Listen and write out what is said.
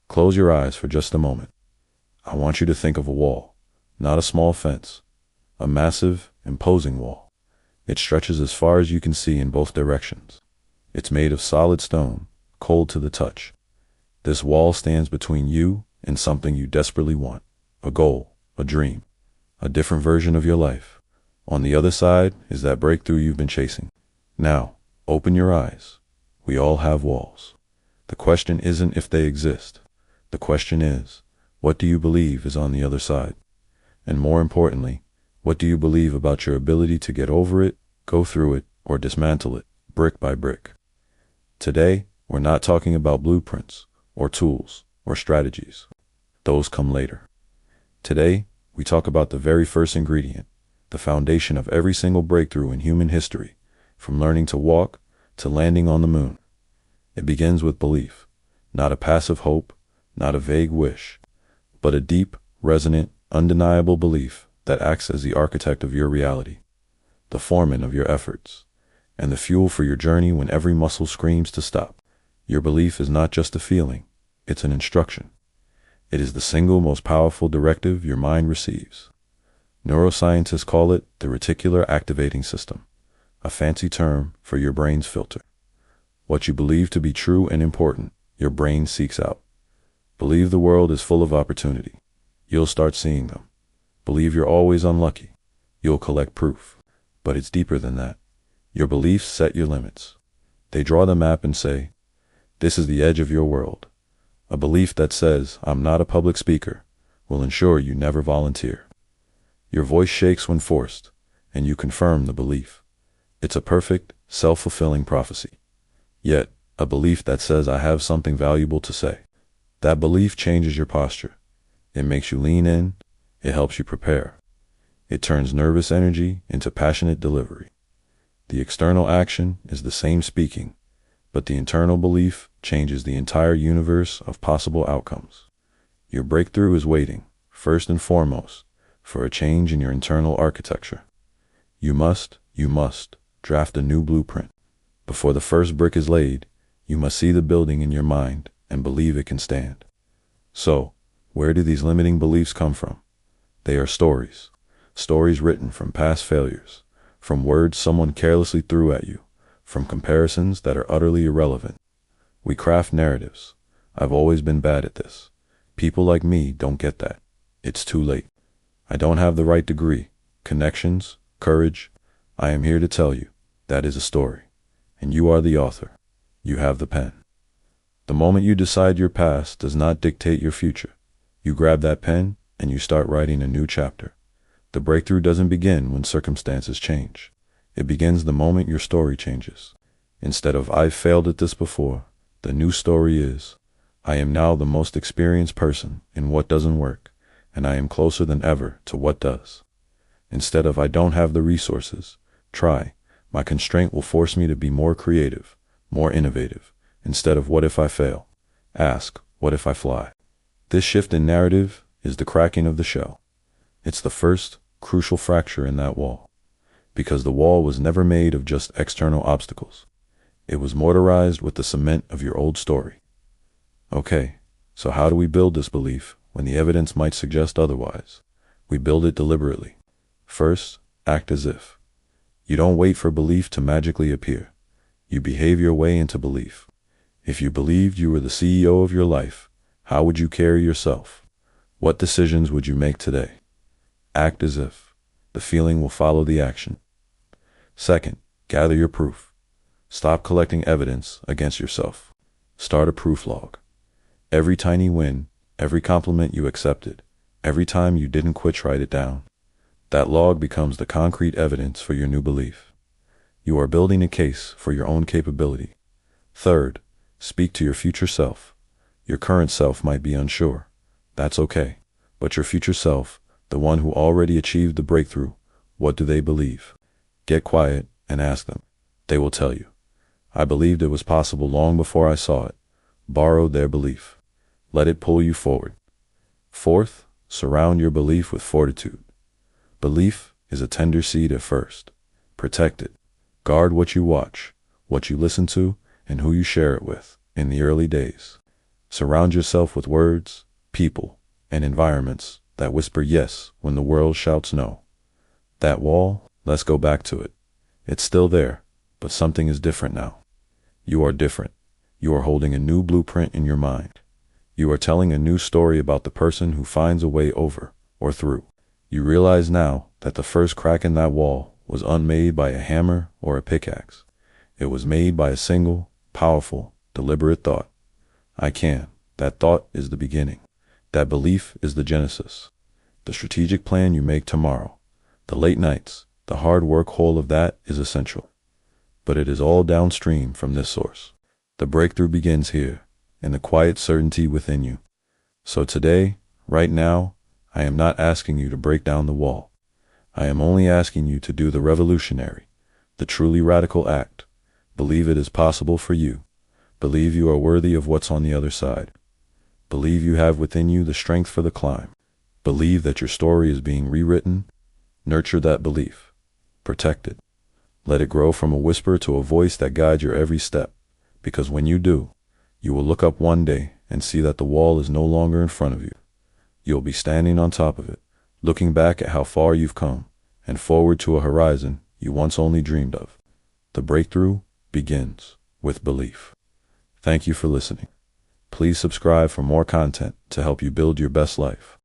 Close your eyes for just a moment. I want you to think of a wall, not a small fence, a massive, imposing wall. It stretches as far as you can see in both directions. It's made of solid stone, cold to the touch. This wall stands between you and something you desperately want, a goal, a dream, a different version of your life. On the other side is that breakthrough you've been chasing. Now, open your eyes. We all have walls. The question isn't if they exist. The question is, what do you believe is on the other side? And more importantly, what do you believe about your ability to get over it, go through it, or dismantle it, brick by brick? Today, we're not talking about blueprints, or tools, or strategies. Those come later. Today, we talk about the very first ingredient, the foundation of every single breakthrough in human history, from learning to walk to landing on the moon. It begins with belief, not a passive hope, not a vague wish, but a deep, resonant, undeniable belief that acts as the architect of your reality, the foreman of your efforts, and the fuel for your journey when every muscle screams to stop. Your belief is not just a feeling, it's an instruction. It is the single most powerful directive your mind receives. Neuroscientists call it the reticular activating system, a fancy term for your brain's filter. What you believe to be true and important, your brain seeks out. Believe the world is full of opportunity. You'll start seeing them. Believe you're always unlucky. You'll collect proof. But it's deeper than that. Your beliefs set your limits. They draw the map and say, this is the edge of your world. A belief that says, I'm not a public speaker, will ensure you never volunteer. Your voice shakes when forced, and you confirm the belief. It's a perfect, self-fulfilling prophecy. Yet, a belief that says I have something valuable to say. That belief changes your posture. It makes you lean in. It helps you prepare. It turns nervous energy into passionate delivery. The external action is the same speaking, but the internal belief changes the entire universe of possible outcomes. Your breakthrough is waiting, first and foremost, for a change in your internal architecture. You must draft a new blueprint. Before the first brick is laid, you must see the building in your mind and believe it can stand. So, where do these limiting beliefs come from? They are stories written from past failures, from words someone carelessly threw at you, from comparisons that are utterly irrelevant. We craft narratives. I've always been bad at this. People like me don't get that. It's too late. I don't have the right degree, connections, courage. I am here to tell you, that is a story. And you are the author. You have the pen. The moment you decide your past does not dictate your future, you grab that pen and you start writing a new chapter. The breakthrough doesn't begin when circumstances change. It begins the moment your story changes. Instead of I've failed at this before, the new story is, I am now the most experienced person in what doesn't work, and I am closer than ever to what does. Instead of I don't have the resources, try, my constraint will force me to be more creative, more innovative. Instead of what if I fail, ask, what if I fly? This shift in narrative is the cracking of the shell. It's the first, crucial fracture in that wall. Because the wall was never made of just external obstacles. It was mortarized with the cement of your old story. Okay, so how do we build this belief when the evidence might suggest otherwise? We build it deliberately. First, act as if. You don't wait for belief to magically appear. You behave your way into belief. If you believed you were the CEO of your life, how would you carry yourself? What decisions would you make today? Act as if. The feeling will follow the action. Second, gather your proof. Stop collecting evidence against yourself. Start a proof log. Every tiny win, every compliment you accepted, every time you didn't quit, write it down. That log becomes the concrete evidence for your new belief. You are building a case for your own capability. Third, speak to your future self. Your current self might be unsure. That's okay. But your future self, the one who already achieved the breakthrough, what do they believe? Get quiet and ask them. They will tell you. I believed it was possible long before I saw it. Borrow their belief. Let it pull you forward. Fourth, surround your belief with fortitude. Belief is a tender seed at first. Protect it. Guard what you watch, what you listen to, and who you share it with in the early days. Surround yourself with words, people, and environments that whisper yes when the world shouts no. That wall, let's go back to it. It's still there, but something is different now. You are different. You are holding a new blueprint in your mind. You are telling a new story about the person who finds a way over or through. You realize now that the first crack in that wall was unmade by a hammer or a pickaxe. It was made by a single, powerful, deliberate thought. I can. That thought is the beginning. That belief is the genesis. The strategic plan you make tomorrow, the late nights, the hard work, all of that is essential. But it is all downstream from this source. The breakthrough begins here, in the quiet certainty within you. So today, right now, I am not asking you to break down the wall. I am only asking you to do the revolutionary, the truly radical act. Believe it is possible for you. Believe you are worthy of what's on the other side. Believe you have within you the strength for the climb. Believe that your story is being rewritten. Nurture that belief. Protect it. Let it grow from a whisper to a voice that guides your every step. Because when you do, you will look up one day and see that the wall is no longer in front of you. You'll be standing on top of it, looking back at how far you've come, and forward to a horizon you once only dreamed of. The breakthrough begins with belief. Thank you for listening. Please subscribe for more content to help you build your best life.